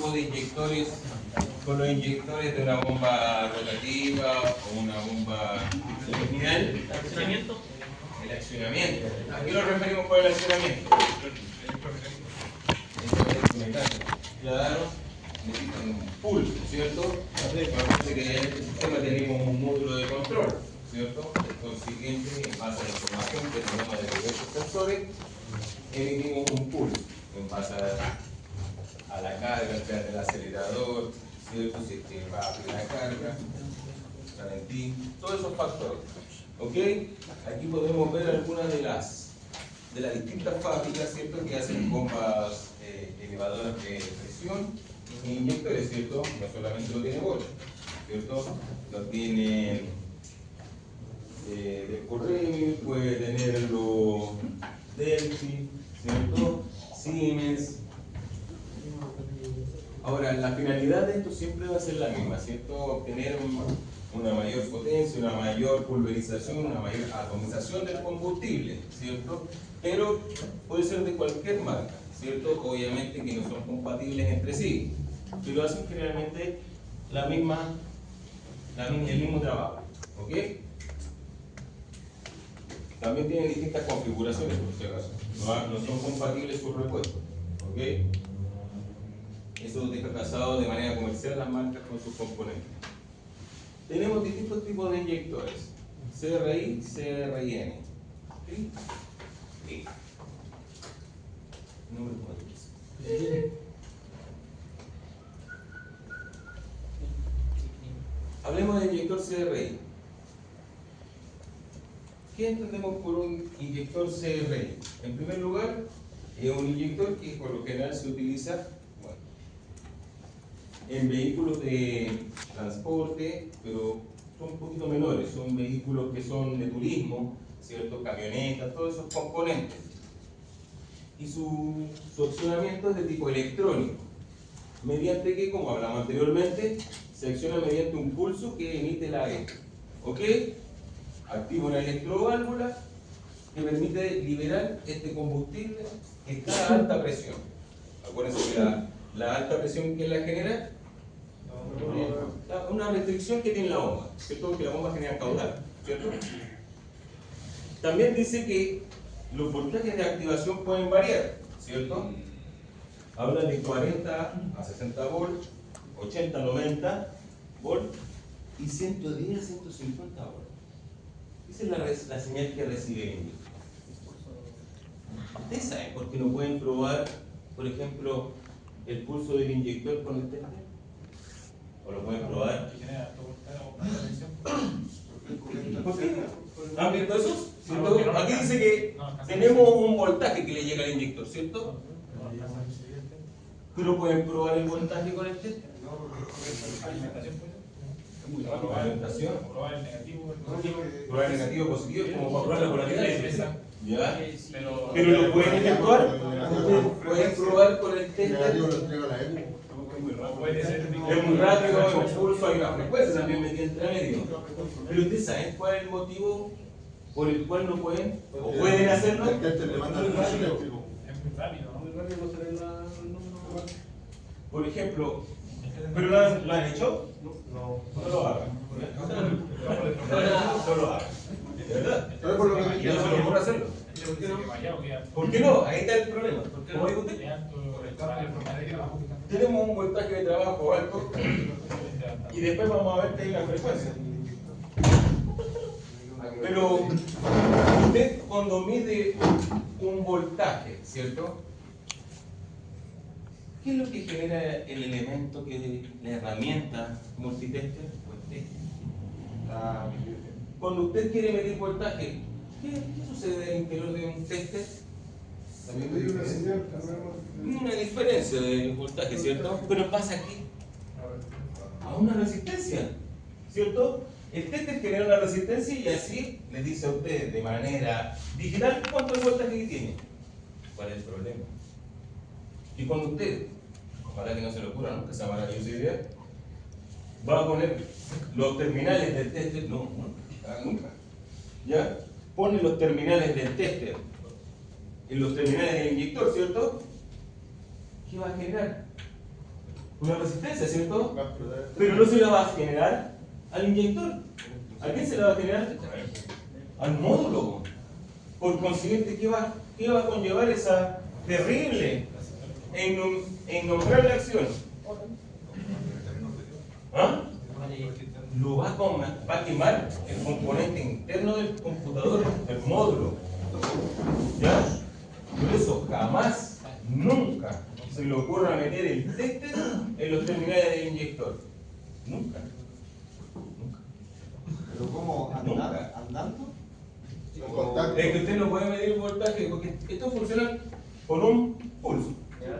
tipo de inyectores, con los inyectores de una bomba rotativa o una bomba terminal. El accionamiento. ¿A qué nos referimos con el accionamiento? Claro, necesitan un pulso, ¿cierto? Parece que en este sistema tenemos un módulo de control, ¿cierto? Por consiguiente, en base a la información que tenemos de diversos sensores, emitimos un pulso en base a la carga del acelerador, ¿cierto? Si es que va a abrir la carga, calentín, todos esos factores. ¿Ok? Aquí podemos ver algunas de las distintas fábricas, ¿cierto? Que hacen bombas elevadoras de presión e inyectores, ¿cierto? No solamente lo tiene Bosch, ¿cierto? Lo tiene Corremi, puede tenerlo Delphi, ¿cierto? Siemens. Ahora, la finalidad de esto siempre va a ser la misma, ¿cierto? Obtener una mayor potencia, una mayor pulverización, una mayor atomización del combustible, ¿cierto? Pero puede ser de cualquier marca, ¿cierto? Obviamente que no son compatibles entre sí, pero hacen generalmente el mismo trabajo, ¿ok? También tienen distintas configuraciones, por si acaso, no son compatibles sus repuestos, ¿ok? Eso deja casado de manera comercial las marcas con sus componentes. Tenemos distintos tipos de inyectores, CRI, CRIN. ¿Sí? Sí. Número 4. Hablemos del inyector CRI. ¿Qué entendemos por un inyector CRI? En primer lugar, es un inyector que por lo general se utiliza en vehículos de transporte, pero son un poquito menores, son vehículos que son de turismo, ¿cierto? Camionetas, todos esos componentes. Y su accionamiento es de tipo electrónico, mediante que, como hablamos anteriormente, se acciona mediante un pulso que emite el aire. ¿Ok? Activa una electroválvula que permite liberar este combustible que está a alta presión. Acuérdense que la alta presión que la genera, una restricción que tiene la bomba, ¿cierto? Que la bomba genera caudal, ¿cierto? También dice que los voltajes de activación pueden variar, ¿cierto? Habla de 40 a 60 volts, 80 a 90 volts y 110 a 150 volts. Esa es la señal que recibe el inyector. ¿Ustedes saben por qué no pueden probar, por ejemplo, el pulso del inyector con el tester? ¿O lo pueden probar? ¿Por qué? ¿Han visto eso? ¿Cierto? Aquí dice que tenemos un voltaje que le llega al inyector, ¿cierto? ¿Pero pueden probar el voltaje con el tester? Alimentación. Probar el negativo. Probar el negativo positivo como para probar la polaridad. ¿Ya? Pero lo pueden efectuar. Pueden probar con el tester. Es muy rápido, el pulso, hay una frecuencia también metida entre medio. Pero ustedes saben cuál es el motivo por el cual no pueden o pueden hacerlo. Es muy rápido, ¿no? Por ejemplo, ¿pero lo han hecho? No lo hagan. No lo hagan. ¿De verdad? Ya no se les ocurre hacerlo. ¿Por qué no? Ahí está el problema. ¿Cómo dijo usted? Tenemos un voltaje de trabajo alto y después vamos a ver que hay una frecuencia. Pero usted cuando mide un voltaje, ¿cierto? ¿Qué es lo que genera el elemento que la herramienta multitester? Cuando usted quiere medir voltaje, ¿qué sucede al interior de un tester? También me dio una señal. Una diferencia de voltaje, ¿cierto? Pero pasa aquí a una resistencia, ¿cierto? El tester genera una resistencia y así le dice a usted de manera digital cuánto es el voltaje que tiene. ¿Cuál es el problema? Y cuando usted, ojalá que no se le ocurra nunca esa maravillosa idea, va a poner los terminales del tester, nunca, ¿ya? Pone los terminales del tester en los terminales del inyector, ¿cierto? ¿Qué va a generar? una resistencia, ¿cierto? Pero no se la va a generar al inyector. ¿A quién se la va a generar? Al módulo. Por consiguiente, ¿qué va a conllevar esa terrible en nombrar la acción? ¿Ah? Lo va a quemar el componente interno del computador, el módulo. ¿Ya? Por eso jamás, nunca se le ocurra meter el tester en los terminales del inyector. Nunca. Nunca. ¿Pero cómo? ¿Andando? Es que usted no puede medir el voltaje porque esto funciona con un pulso.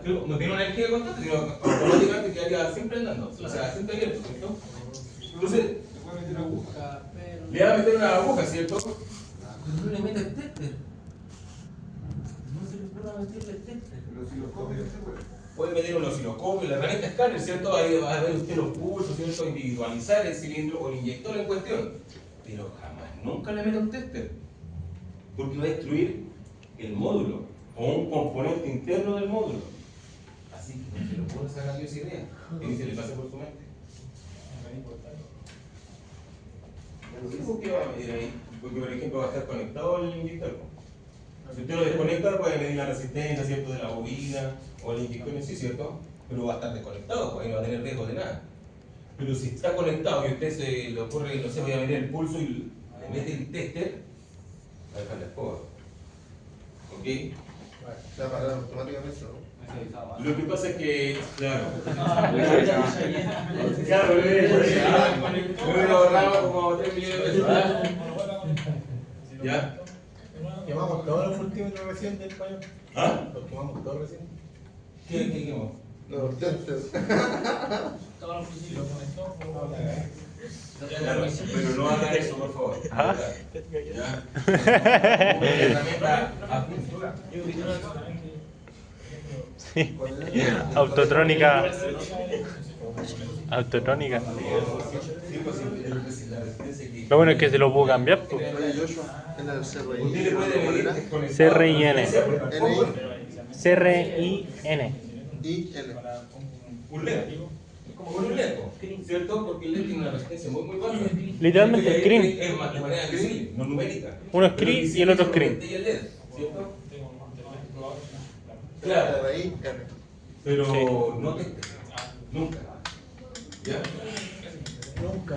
No tiene una energía constante, sino automáticamente quedaría siempre andando. O sea, siempre abierto, ¿cierto? Entonces, le va a meter una aguja, ¿cierto? Pero no le mete el tester. No se le ocurra meterle el tester. Pero si los copias se puede. Puede meter un osciloscopio, la herramienta escáner, ¿cierto? Ahí va a ver usted los pulsos, ¿cierto? Individualizar el cilindro o el inyector en cuestión. Pero jamás, nunca le mete un tester. Porque va a destruir el módulo o un componente interno del módulo. Así que no se lo puede sacar yo esa idea. Que ni se le pase por su mente. ¿Por qué va a medir ahí? Porque, por ejemplo, va a estar conectado al inyector. Si usted lo desconecta, puede medir la resistencia, ¿cierto? De la bobina o el inyector en sí, ¿cierto? Pero va a estar desconectado, pues ahí no va a tener riesgo de nada. Pero si está conectado y a usted se le ocurre, no sé, voy a medir el pulso y le mete el tester, va a dejar la escoba. ¿Ok? Se va a parar automáticamente, ¿no? Lo que pasa es que, claro. Claro, me ahorraba como 3 millones de pesos. ¿Ah? ¿Ya? Quemamos todos los multímetros recién del español. ¿Ah? Los quemamos todos recién. ¿Qué quemó? Los testers. Todos los fusiles lo conectó, fue una cagada. Claro, pero no haga eso, por favor. ¿Ya? Una herramienta a pintura. Sí. Autotrónica. Autotrónica. Sí, pues, sí, la resistencia que- Lo bueno es que se lo puedo cambiar, pues. Oye, Joshua, en el CRI. Usted le puede medir desconectado. CRIN. NI CRIN. y N. Un LED. Es como un LED, ¿cierto? Porque el LED tiene una resistencia muy baja. Literalmente, Porque screen. Es más de manera visible, no numérica. Uno screen y el otro screen. Y el LED, ¿cierto? Tengo un teléfono ahora. Claro. CRI N. Pero Sí. no te. Nunca. ¿Ya? Nunca.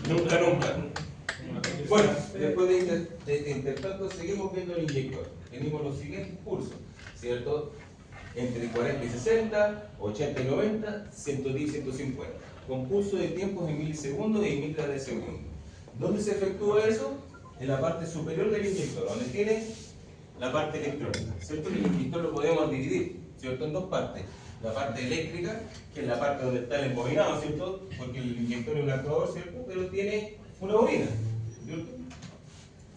Nunca. Bueno, después de intertanto seguimos viendo el inyector. Tenemos los siguientes pulsos, ¿cierto? Entre 40 y 60, 80 y 90, 110 y 150. Con pulso de tiempos en milisegundos y mitad de segundo. ¿Dónde se efectúa eso? En la parte superior del inyector, donde tiene la parte electrónica. ¿Cierto? El inyector lo podemos dividir, ¿cierto? En dos partes. La parte eléctrica, que es la parte donde está el embobinado, ¿cierto? Porque el inyector es un actuador, ¿cierto? Pero tiene una bobina, ¿cierto?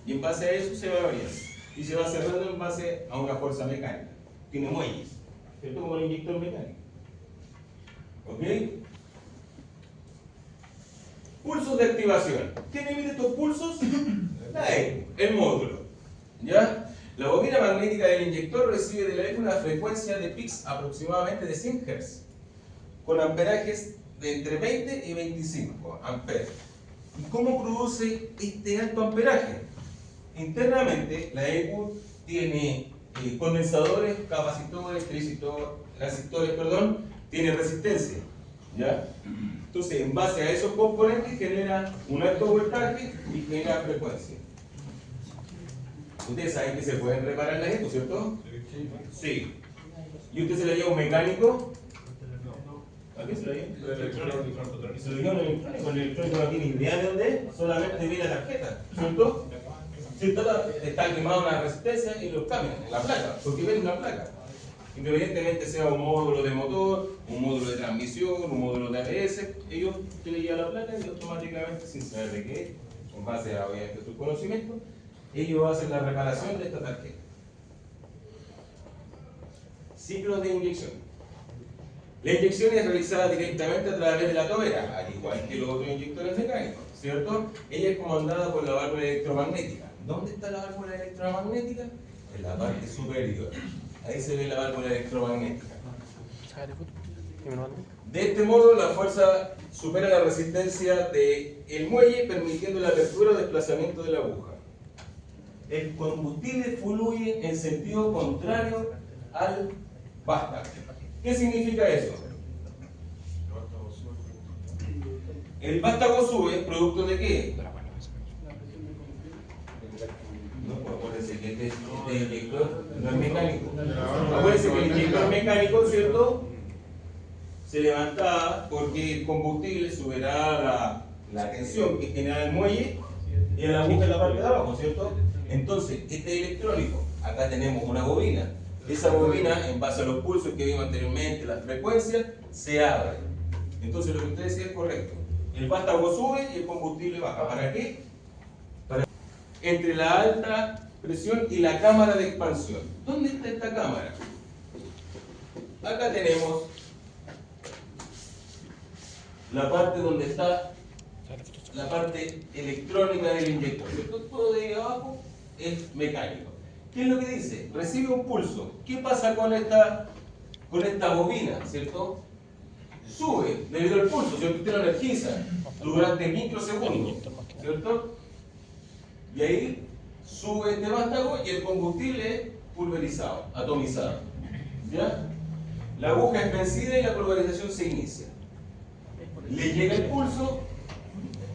Y en base a eso se va abriendo. Y se va cerrando en base a una fuerza mecánica. Tiene muelles, ¿cierto? Como el inyector mecánico. ¿Ok? Pulsos de activación. ¿Quién emite estos pulsos? La ECU, el módulo. ¿Ya? La bobina magnética del inyector recibe de la ECU una frecuencia de pics aproximadamente de 100 Hz, con amperajes de entre 20 y 25 amperes. ¿Y cómo produce este alto amperaje? Internamente, la ECU tiene condensadores, capacitores, resistores, tiene resistencia. ¿Ya? Entonces, en base a esos componentes genera un alto voltaje y genera frecuencia. Ustedes saben que se pueden reparar las ECU, ¿cierto? Sí. ¿Y usted se la lleva a un mecánico? ¿A qué se la lleva? Se lo lleva a un electrónico. El electrónico no tiene idea de dónde es, solamente viene la tarjeta, ¿cierto? Si está quemada una resistencia y lo cambian, la placa, porque ven una placa. Independientemente sea un módulo de motor, un módulo de transmisión, un módulo de ABS, ellos te le llevan la placa y automáticamente, sin saber de qué, con base a obviamente sus conocimientos, ellos hacen la reparación de esta tarjeta. Ciclos de inyección. La inyección es realizada directamente a través de la tobera, al igual que los otros inyectores mecánicos, ¿cierto? Ella es comandada por la válvula electromagnética. ¿Dónde está la válvula electromagnética? En la parte superior. Ahí se ve la válvula electromagnética. Sácate foto. Y me lo mandas. De este modo, la fuerza supera la resistencia del muelle, permitiendo la apertura o desplazamiento de la aguja. El combustible fluye en sentido contrario al vástago. ¿Qué significa eso? El vástago sube, ¿producto de qué? No, pues acuérdense que este inyector no es mecánico. Acuérdense que el inyector mecánico, ¿cierto? Se levantaba porque el combustible subirá la tensión que genera el muelle y el aguja en la parte de abajo, ¿cierto? Entonces, este electrónico, acá tenemos una bobina. Esa bobina, en base a los pulsos que vimos anteriormente, las frecuencias, se abre. Entonces, lo que usted decía es correcto. El vástago sube y el combustible baja. ¿Para qué? Entre la alta presión y la cámara de expansión. ¿Dónde está esta cámara? Acá tenemos la parte donde está la parte electrónica del inyector, ¿cierto? Todo de ahí abajo es mecánico. ¿Qué es lo que dice? Recibe un pulso. ¿Qué pasa con esta bobina, ¿cierto? Sube debido al pulso, ¿cierto? Usted lo energiza durante microsegundos, ¿cierto? Y ahí sube este vástago y el combustible es pulverizado, atomizado. ¿Ya? La aguja es vencida y la pulverización se inicia. Le llega el pulso,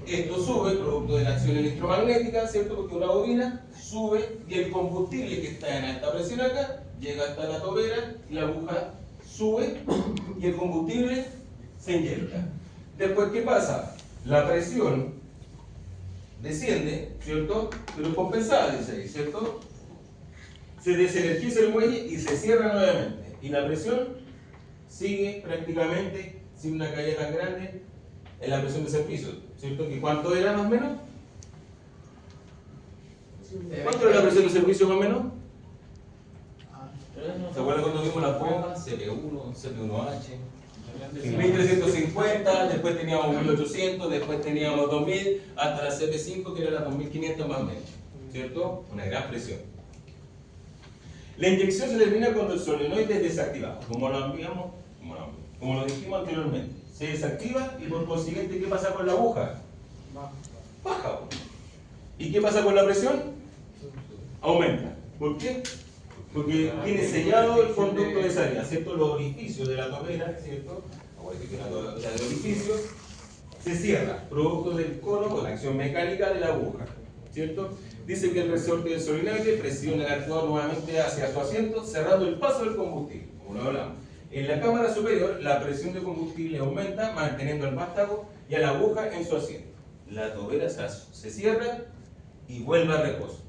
esto sube, producto de la acción electromagnética, ¿cierto? Porque una bobina sube y el combustible que está en alta presión acá llega hasta la tobera y la aguja sube y el combustible se inyecta. Después, ¿qué pasa? La presión desciende, ¿cierto? Pero compensada, dice ahí, ¿cierto? Se desenergiza el muelle y se cierra nuevamente. Y la presión sigue prácticamente sin una caída tan grande en la presión de servicio, ¿cierto? ¿Y cuánto era más o menos? ¿Cuánto era la presión de servicio más o menos? ¿Se acuerdan cuando vimos las bombas? CP1, CP1H. 1350, después teníamos 1800, después teníamos 2000, hasta la CP5 que era la 2500 más o menos, ¿cierto? Una gran presión. La inyección se termina cuando el solenoide es desactivado, como lo dijimos anteriormente. Se desactiva y por consiguiente, ¿qué pasa con la aguja? Baja. ¿Y qué pasa con la presión? Aumenta. ¿Por qué? Porque tiene sellado el conducto de salida, ¿cierto? Los orificios de la tobera, ¿cierto? La del orificio se cierra, producto del cono o la acción mecánica de la aguja, ¿cierto? Dice que el resorte del solenoide presiona el actuador nuevamente hacia su asiento, cerrando el paso del combustible, como lo hablamos. En la cámara superior, la presión de combustible aumenta, manteniendo el vástago y a la aguja en su asiento. La tobera se cierra y vuelve a reposo.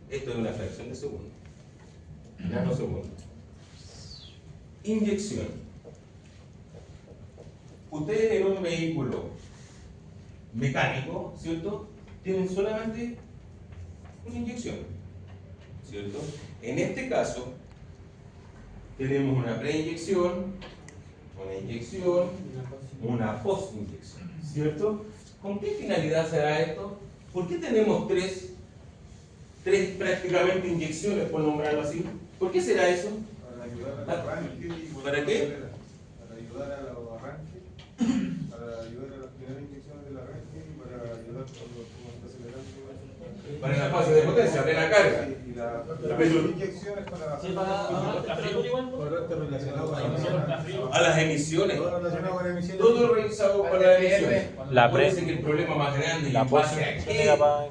Esto es una fracción de segundo. Nanosegundo. Inyección. Ustedes en un vehículo mecánico, ¿cierto? Tienen solamente una inyección, ¿cierto? En este caso, tenemos una preinyección, una inyección, una postinyección, ¿cierto? ¿Con qué finalidad será esto? ¿Por qué tenemos tres prácticamente inyecciones, por nombrarlo así? ¿Por qué será eso? Para ayudar al arranque. ¿Para qué? Para ayudar a los arranques, para ayudar a las primeras inyecciones del arranque y para ayudar cuando está acelerando. Para la fase de potencia, plena carga. Y la inyección es para... Sí, para frío igual. Correcto, relacionado A las emisiones. todo relacionado con emisiones. Todo revisado para las emisiones. La pre- Parece que el problema más grande y la en base a post-inyección qué era para-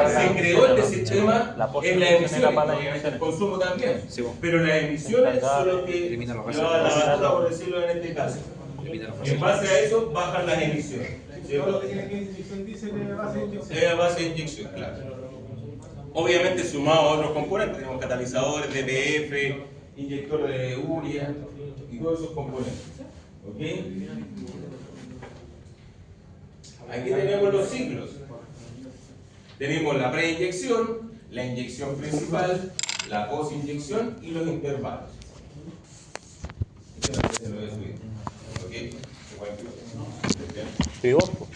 se creó este sistema La en post-inyección las era emisiones, para las obviamente el emisiones. consumo también. Sí, bueno. Pero las emisiones son lo que Elimina los lleva la gases. batuta, por decirlo en este caso. Elimina los En base a eso bajan las emisiones. Todo lo ¿Cierto? que tiene que inyección dice de base de inyección. Es a base de inyección, claro. Obviamente sumado a otros componentes, tenemos catalizadores, DPF, inyector de urea y todos esos componentes. ¿Ok? Aquí tenemos los ciclos. Tenemos la preinyección, la inyección principal, la postinyección y los intervalos. Se lo voy a subir. ¿Ok? Sí, vos, po.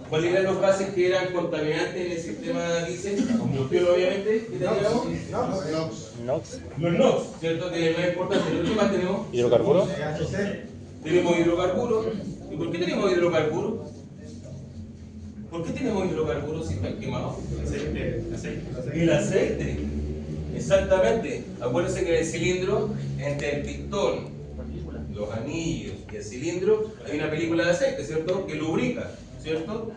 ¿Cuáles eran los gases que eran contaminantes en el sistema diésel? Combustible, obviamente, que teníamos. NOx, Los NOx, ¿cierto? Que es lo más importante. ¿Qué más tenemos? hidrocarburos. Tenemos hidrocarburos. ¿Y por qué tenemos hidrocarburos? ¿Por qué tenemos hidrocarburos si están quemados? El aceite. Exactamente. Acuérdense que en el cilindro, entre el pistón, los anillos y el cilindro, hay una película de aceite, ¿cierto? Que lubrica, ¿cierto?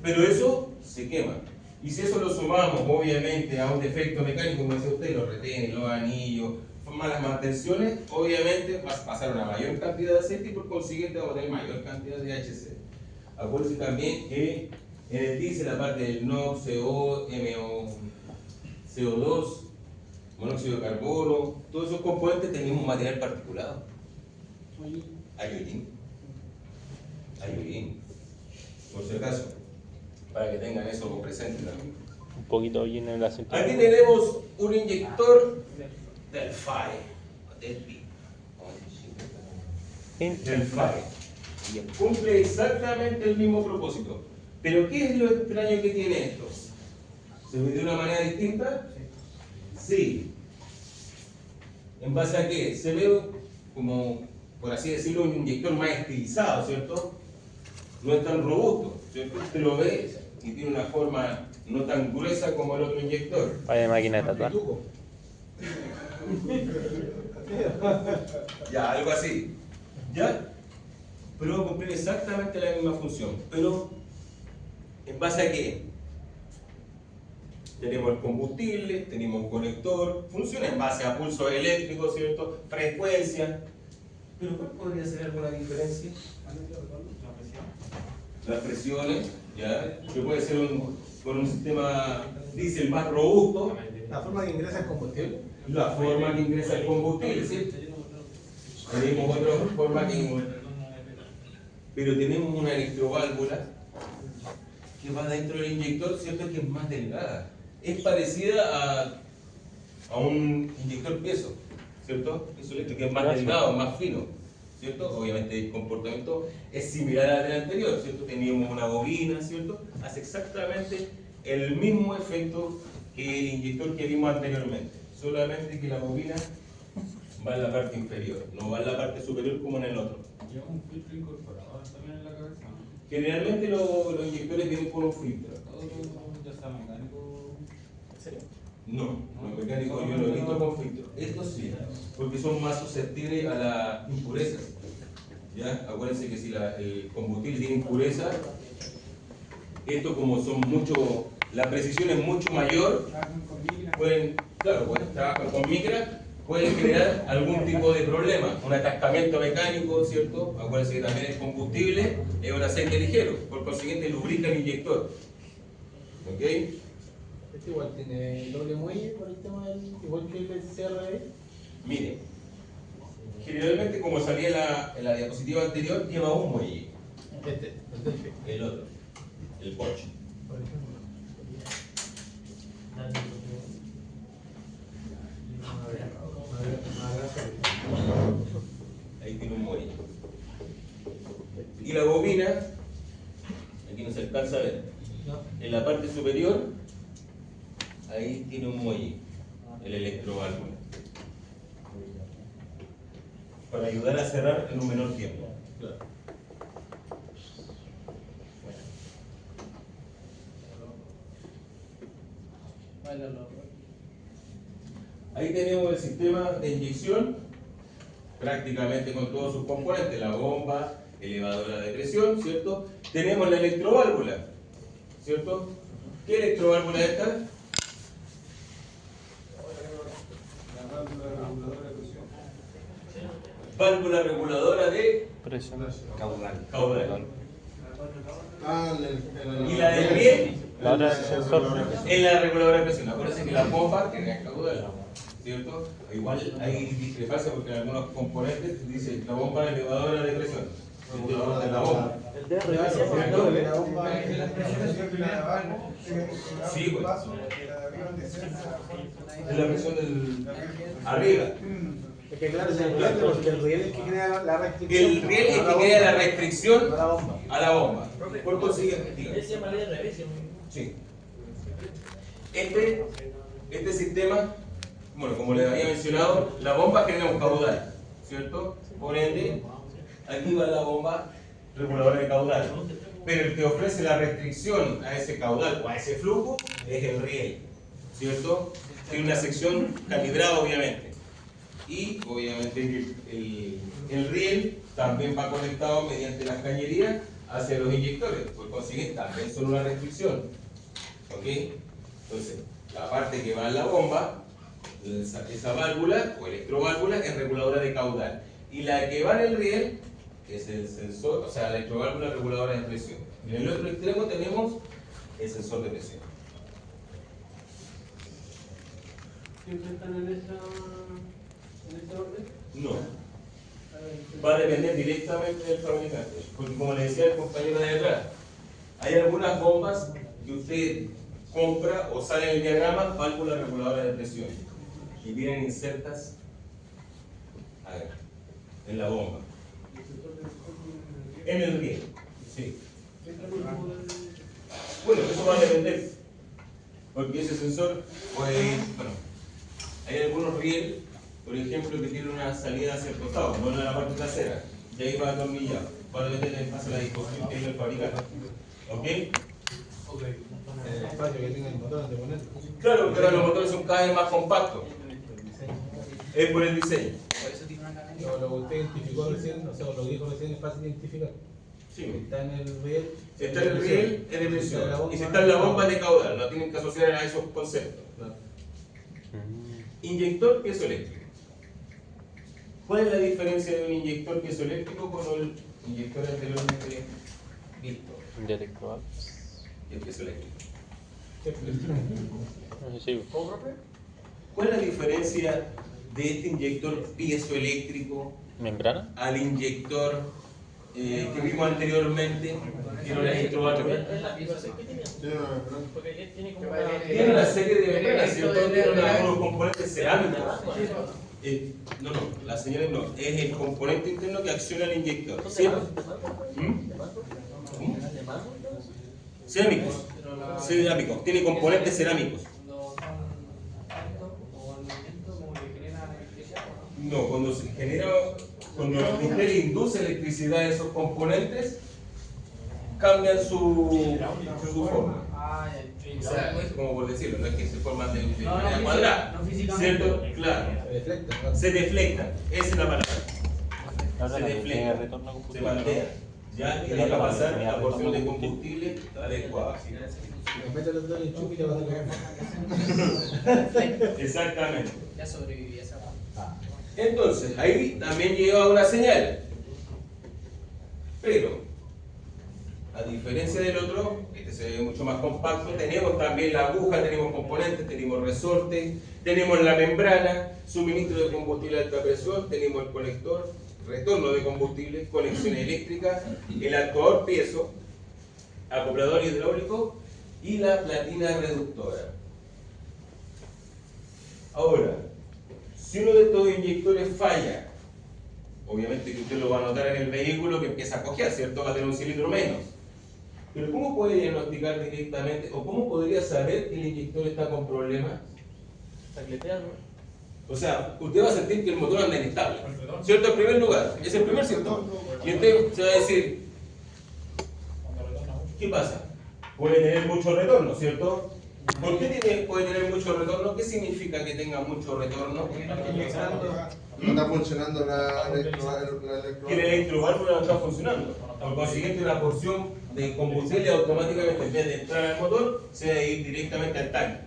Pero eso se quema. Y si eso lo sumamos, obviamente, a un defecto mecánico, como decía usted, los retenes, los anillos, malas mantenciones, obviamente va a pasar una mayor cantidad de aceite y por consiguiente vamos a tener mayor cantidad de HC. Acuérdense también que en el diésel, aparte del NOx, CO, CO2, monóxido de carbono, todos esos componentes tenemos un material particulado. Ayuyin. Por si acaso, para que tengan eso presente también. Un poquito allí en el asiento. Aquí tenemos un inyector del FAE, del PIB. Del FAE. Y cumple exactamente el mismo propósito. Pero ¿qué es lo extraño que tiene esto? ¿Se ve de una manera distinta? Sí. ¿En base a qué? Se ve como, por así decirlo, un inyector más estilizado, ¿cierto? No es tan robusto, ¿cierto? Usted lo ve y tiene una forma no tan gruesa como el otro inyector. Vaya máquina de tatuar. Ya, algo así. ¿Ya? Pero va a cumplir exactamente la misma función. Pero, ¿en base a qué? Tenemos el combustible, tenemos un conector, funciona en base a pulsos eléctricos, ¿cierto? Frecuencia. ¿Pero cuál podría ser alguna diferencia? Las presiones, ¿ya? Que puede ser con un sistema diésel más robusto. La forma que ingresa el combustible. La forma que ingresa el combustible, ¿sí? Tenemos otra forma que... Pero tenemos una electroválvula que va dentro del inyector, ¿cierto? Que es más delgada. Es parecida a un inyector piezo, ¿cierto? Eso eléctrico, que es más delgado, más fino, ¿cierto? Obviamente el comportamiento es similar al del anterior, ¿cierto? Teníamos una bobina, ¿cierto? Hace exactamente el mismo efecto que el inyector que vimos anteriormente, solamente que la bobina va en la parte inferior, no va en la parte superior como en el otro. ¿Lleva un filtro incorporado también en la cabeza? Generalmente los inyectores vienen con un filtro. Todo ya está mecánico. ¿En serio? No, los mecánicos yo lo he visto con filtro. Estos sí, porque son más susceptibles a las impurezas. ¿Ya? Acuérdense que si el combustible tiene impureza, esto como son mucho, la precisión es mucho mayor, pueden trabajar con micra, pueden crear algún tipo de problema, un atascamiento mecánico, ¿cierto? Acuérdense que también el combustible es un aceite ligero, por consiguiente lubrica el inyector. ¿Ok? Este igual tiene doble muelle por el tema del, igual que el CRE. Mire, generalmente como salía en la diapositiva anterior, lleva un muelle. El otro, el Porsche. Ahí tiene un muelle. Y la bobina, aquí no se alcanza a ver, en la parte superior, ahí tiene un muelle, el electroválvula, para ayudar a cerrar en un menor tiempo. Ahí tenemos el sistema de inyección, prácticamente con todos sus componentes, la bomba, elevadora de presión, ¿cierto? Tenemos la electroválvula, ¿cierto? ¿Qué electroválvula es esta? Válvula reguladora de Presión. caudal. Ah, Y la del riel La otra es el sensor. es la reguladora de presión. Acuérdense que la bomba tiene caudal, ¿cierto? Igual hay discrepancia porque en algunos componentes dice la bomba elevadora de presión. De la bomba. El DR, la bomba es la presión de abajo. Sí, pues. Es la presión del arriba. Es que claro, se entiende porque el riel es que crea la restricción. El riel es que crea la restricción a la bomba. a la bomba. Por consiguiente, diga. Ese llama revés. Sí. Este sistema bueno, como les había mencionado, la bomba genera un caudal, ¿cierto? Por ende, aquí va la bomba reguladora de caudal. Pero el que ofrece la restricción a ese caudal o a ese flujo es el riel, ¿cierto? Tiene una sección calibrada, obviamente. Y, obviamente, el riel también va conectado mediante las cañerías hacia los inyectores. Por consiguiente, también son una restricción. ¿Ok? Entonces, la parte que va en la bomba, esa válvula o electroválvula es reguladora de caudal. Y la que va en el riel es el sensor, o sea, la electroválvula reguladora de presión. En el otro extremo tenemos el sensor de presión. ¿Siempre están en ese orden? No. Va a depender directamente del fabricante. Porque como le decía el compañero de atrás, hay algunas bombas que usted compra o sale en el diagrama, válvula reguladora de presión. Y vienen insertas en la bomba. En el riel, sí. Bueno, eso va a depender. Porque ese sensor puede ir, bueno, hay algunos riel, por ejemplo, que tienen una salida hacia el costado, no en la parte trasera, y ahí va atornillado. Va a depender del espacio de la disposición que hay el fabricante. ¿Ok? El espacio que tiene el motor de poner. Claro, pero los motores son cada vez más compactos. Es por el diseño. Lo que usted identificó recién, o sea, lo que dijo recién es fácil de identificar. Sí. Está en el riel. Si está en el riel, es de presión. Y si está en la bomba, es de caudal. No tienen que asociar a esos conceptos. Inyector piezoeléctrico. ¿Cuál es la diferencia de un inyector piezoeléctrico con el inyector anteriormente visto? Detector. El piezoeléctrico. Sí. ¿Cuál es la diferencia de este inyector piezoeléctrico ¿Membrana? al inyector que vimos anteriormente, que era un electroválvula? Tiene una serie de membranas, ¿cierto? Tiene unos componentes cerámicos. No, las señales no. Es el componente interno que acciona el inyector. ¿Cierto? ¿Cómo? Cerámicos. Cerámicos. Tiene componentes cerámicos. No, cuando se genera, cuando usted induce electricidad a esos componentes, cambian su forma. O sea, es como por decirlo, no es que se forman de manera cuadrada, ¿cierto? Claro. Se deflectan, esa es la palabra. Se deflectan, se bandean, ya, y deja pasar la porción de combustible adecuada. Exactamente. Ya sobreviví a esa parte. Entonces, ahí también lleva una señal. Pero, a diferencia del otro, este se ve mucho más compacto. Tenemos también la aguja, tenemos componentes, tenemos resorte, tenemos la membrana, suministro de combustible a alta presión, tenemos el colector, retorno de combustible, conexión eléctrica, el actuador piezo, acoplador hidráulico y la platina reductora. Ahora, si uno de estos inyectores falla, obviamente que usted lo va a notar en el vehículo que empieza a cojear, ¿cierto? Va a tener un cilindro menos. Pero ¿cómo puede diagnosticar directamente o cómo podría saber que el inyector está con problemas? O sea, usted va a sentir que el motor anda inestable, ¿cierto? En primer lugar, es el primer síntoma. Y usted se va a decir, ¿qué pasa? Puede tener mucho retorno, ¿cierto? ¿Por qué puede tener mucho retorno? ¿Qué significa que tenga mucho retorno? No está funcionando la Que la electroválvula no está funcionando. Por consiguiente, una porción de combustible automáticamente, en vez de entrar al motor, se va a ir directamente al tanque.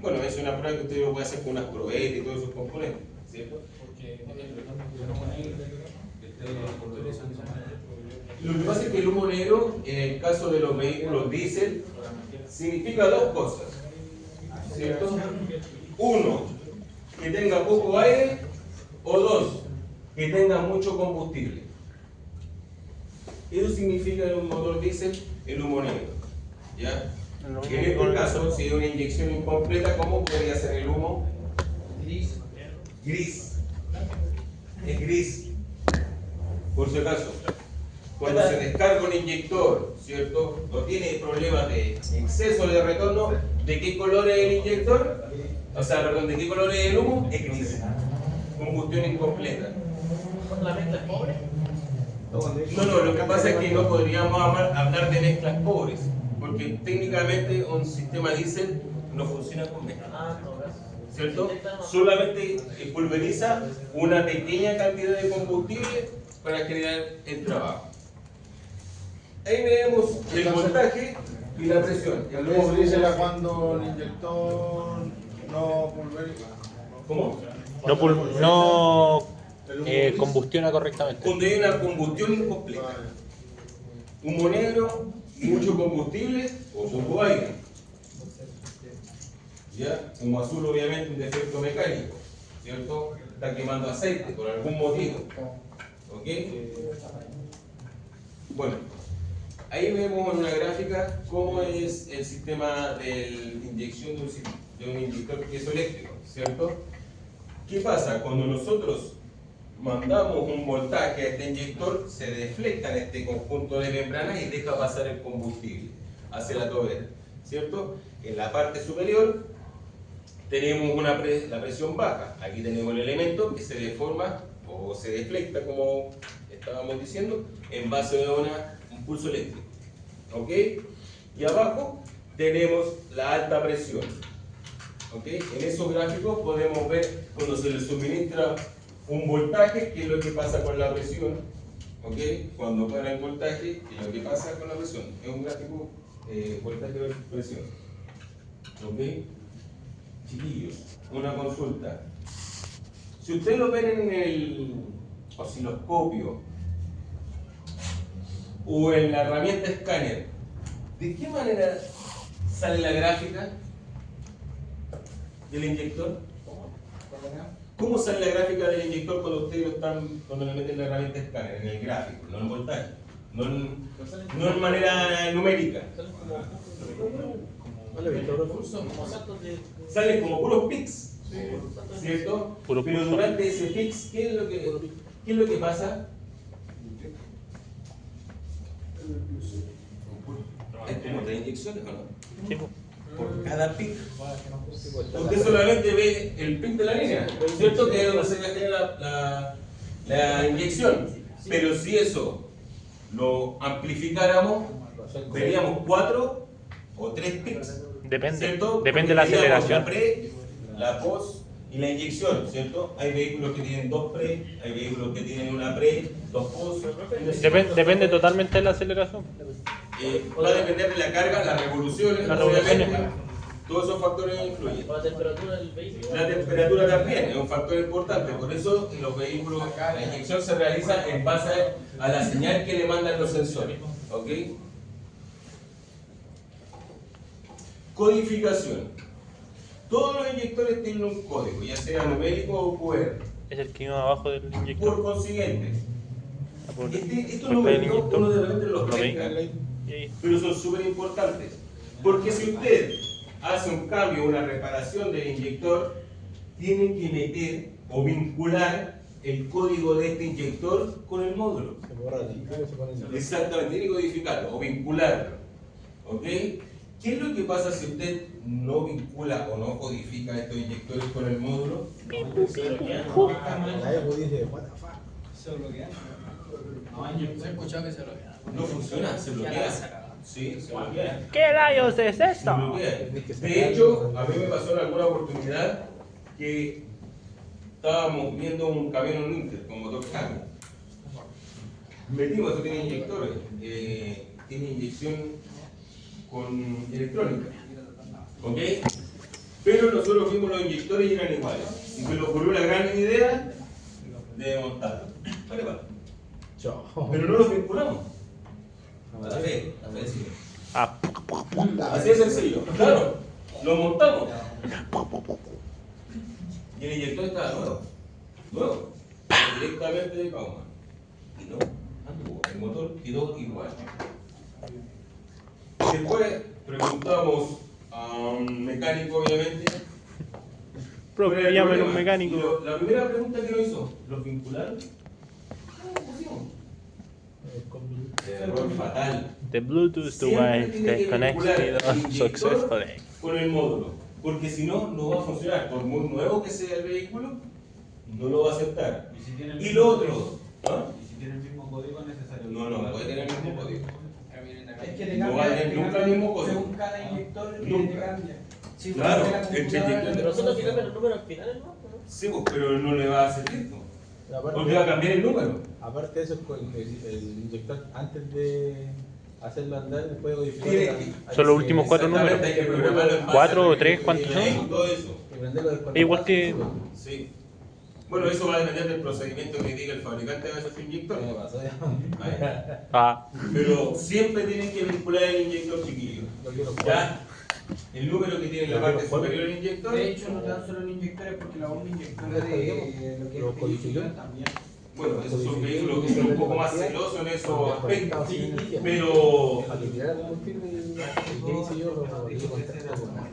Bueno, es una prueba que usted lo puede hacer con unas probetas y todos esos componentes, ¿cierto? Lo que pasa es que el humo negro, en el caso de los vehículos diésel, significa dos cosas, ¿cierto? Uno, que tenga poco aire, o dos, que tenga mucho combustible. Eso significa en un motor diésel el humo negro, ¿ya? En este caso, si hay una inyección incompleta, ¿cómo podría ser el humo? Gris. Es gris. Por si acaso, cuando se descarga un inyector, ¿cierto? O tiene problemas de exceso de retorno, ¿de qué color es el inyector? O sea, perdón, ¿de qué color es el humo? Es gris. Combustión incompleta. ¿La mezcla es pobre? No, lo que pasa es que no podríamos hablar de mezclas pobres, porque técnicamente un sistema diésel no funciona con mezclas. ¿Cierto? Solamente pulveriza una pequeña cantidad de combustible para generar el trabajo. Ahí vemos el voltaje y la presión. Pulverícela cuando el inyector no pulveriza. ¿Cómo? No combustiona correctamente. Cuando hay una combustión incompleta. Humo negro, mucho combustible o poco aire. ¿Ya? Humo azul obviamente un defecto mecánico, ¿cierto? Está quemando aceite por algún motivo. ¿Ok? Bueno, ahí vemos en una gráfica cómo es el sistema de inyección de un inyector piezoeléctrico, ¿cierto? ¿Qué pasa? Cuando nosotros mandamos un voltaje a este inyector, se deflecta en este conjunto de membranas y deja pasar el combustible hacia la tobera, ¿cierto? En la parte superior tenemos la presión baja. Aquí tenemos el elemento que se deforma o se deflecta, como estábamos diciendo, en base a un pulso eléctrico. ¿Ok? Y abajo tenemos la alta presión. ¿Ok? En esos gráficos podemos ver cuando se le suministra un voltaje, qué es lo que pasa con la presión. ¿Ok? Cuando para el voltaje, qué es lo que pasa con la presión. Es un gráfico voltaje versus presión. ¿Ok? Chiquillos, una consulta. Si ustedes lo ven en el osciloscopio o en la herramienta escáner, ¿de qué manera sale la gráfica del inyector? ¿Cómo sale la gráfica del inyector cuando le meten la herramienta escáner? En el gráfico, no en voltaje, no en manera numérica. Salen como puros pics, ¿cierto? Puro Pero pulso. durante ese pics, ¿qué es lo que pasa? Es como 3 inyecciones, ¿o no? Sí, pues. Por cada pic. Usted solamente ve el pic de la línea, ¿cierto? Que es donde se genera la inyección. Pero si eso lo amplificáramos, veríamos 4 o 3 pics. Depende. ¿Cierto? Depende de la Porque veríamos aceleración. La pre, la post y la inyección, ¿cierto? Hay vehículos que tienen 2 pre, hay vehículos que tienen una pre, 2 post. Depende totalmente de la aceleración. Va a depender de la carga, las revoluciones, Las obviamente. revoluciones. Todos esos factores influyen. ¿La temperatura del vehículo? La temperatura también es un factor importante, por eso en los vehículos la inyección se realiza en base a la señal que le mandan los sensores. ¿Ok? Codificación. Todos los inyectores tienen un código, ya sea numérico o QR. Es el que iba abajo del Por inyector. consiguiente, Por- estos por el numéricos inyector. uno de repente los Lo pesca, veis. Y ahí. pero son súper importantes. Porque si usted hace un cambio, una reparación del inyector, tiene que meter o vincular el código de este inyector con el módulo. Se borra el líquido y se pone en Exactamente, tiene que codificarlo o vincularlo. ¿Ok? ¿Qué es lo que pasa si usted no vincula o no codifica estos inyectores con el módulo? la Evo dice, what the fuck. Se bloquea. No, yo he escuchado que se bloquea. No funciona, se bloquea. Sí, se bloquea. ¿Qué rayos es Se esto? bloquea. De hecho, a mí me pasó en alguna oportunidad que estábamos viendo un camión en Inter con motor cargo. Metimos, esto tiene inyectores, tiene inyección con electrónica, ¿ok? Pero nosotros vimos los inyectores y eran iguales. Y se nos ocurrió la gran idea de montarlos. Vale, vale. Chao. Pero no los vinculamos. A la fe sí. Ah, Así de sencillo. Claro, lo montamos. Y el inyector estaba nuevo. Nuevo. Directamente de Pauma. Y no, anduvo. El motor quedó igual. Después preguntamos a un mecánico, obviamente. profe, ¿cuál era el llamen a un problema? mecánico. Y la primera pregunta que nos hizo, ¿los vincularon? No, lo pusimos. Error fatal. The Bluetooth Siempre device tiene que that connects vincular me el on inyector successfully. con el módulo. Porque si no, no va a funcionar. Por muy nuevo que sea el vehículo, no lo va a aceptar. ¿Y si tiene el Y mismo lo código? otro, ¿ah? ¿Y si tiene el mismo código es necesario? No puede tener el mismo código. Es que te No cambia, va a tener te nunca cambia el mismo código. según cada inyector Nunca. te cambia. Sí, Claro, porque la entre computadora inyectores. te Pero nosotros conoce. fijamos el número al final, ¿no? Sí, pues, pero no le va a servir, ¿no? Pero Porque va a cambiar el número. aparte de eso, el inyector, antes de hacerlo andar, después de codificar. Tiene- Son los últimos 4 números. Exactamente, hay que programarlo en base 4 a o lo que 3, ¿cuántos tiene son? ahí, todo eso. Igual que- Sí. Bueno, eso va a depender del procedimiento que diga el fabricante de esos inyectores. Me pasó ya. Ahí. Ah, Pero siempre tienen que vincular el inyector, chiquillo. Lo quiero Ya, el número que tiene en la parte superior del inyector. De hecho, no tan solo en inyectores, porque la bomba inyectora de lo que Lo es codificó. peligrosa también. Bueno, esos son vehículos que son un poco más celosos en esos aspectos. Pero. Pero Para que tirara el combustible y ¿qué hice yo? Lo di contacto con el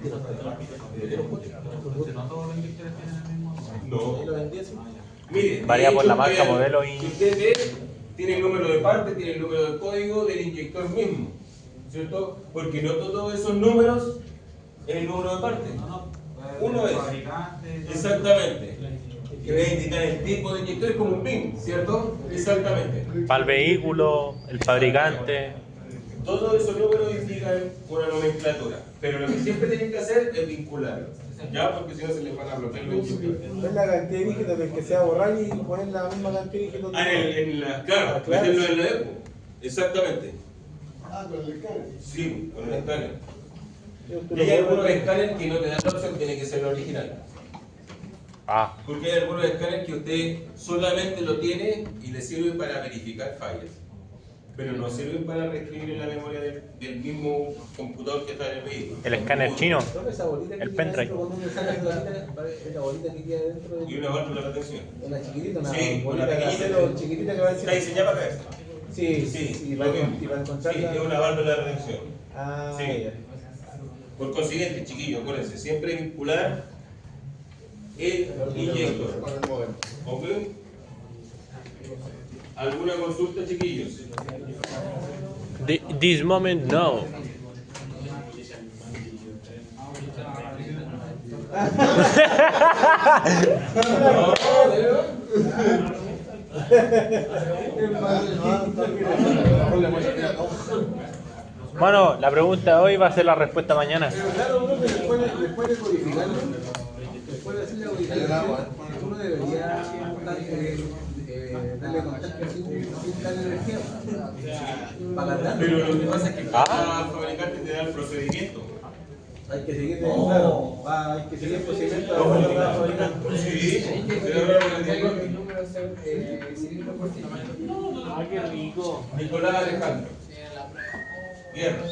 tiro. Entonces, no todos los inyectores tienen el mismo. no. Ahí lo vendí así. Mire, Varía de por hecho, la marca, vean, modelo y- Si usted ve, tiene el número de parte, tiene el número de código del inyector mismo, ¿cierto? Porque no todos esos números es el número de parte. Uno es. Exactamente. Que debe indicar el tipo de inyector, es como un PIN, ¿cierto? Exactamente. para el vehículo, el fabricante. Todos esos números indican una nomenclatura, pero lo que siempre tienen que hacer es vincularlos, ¿ya? Porque si no se les van a bloquear los inyectores. Es la cantidad de dígitos del que sea borrar y poner la misma cantidad de dígitos. Ah, claro, Claro. meterlo en la EPO. Exactamente. Con el escáner. Sí, con el escáner. Tú Y hay lo algunos borras. escáneres que no te dan la opción, tiene que ser la original. Ah, Porque hay algunos escáneres que usted solamente lo tiene y le sirve para verificar fallas. Pero no sirven para reescribir en la memoria del mismo computador que está en el vehículo. el escáner chino. ¿Dónde esa bolita que El tiene pendrive. adentro? Cuando uno saca esa bolita, es la bolita que queda dentro de Y una válvula de retención. una chiquitita, una Sí, bolita una de pequeñita. acero chiquitita que va Está encima. diseñada para eso. Sí, Sí, y lo para mismo. Sí, encontrarla. es una válvula de retención. Ah, Sí. ya. Por consiguiente, chiquillos, acuérdense, siempre vincular el inyector. ¿Ok? ¿Alguna consulta, chiquillos? This moment, no. No, Bueno, la pregunta de hoy va a ser la respuesta mañana. Pero claro, uno que después de codificarlo, después de hacer la codificación, uno debería darle contacto sin darle energía para cargarlo. pero lo que pasa es que cada fabricante te da el procedimiento. Hay que seguir, claro, hay que seguir el procedimiento de acuerdo a cada fabricante. Sí, El número cilindro por cilindro. Ah, qué rico. Nicolás Alejandro. Guerra.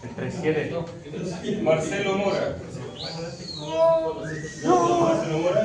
El 37. Marcelo Mora. Marcelo Mora.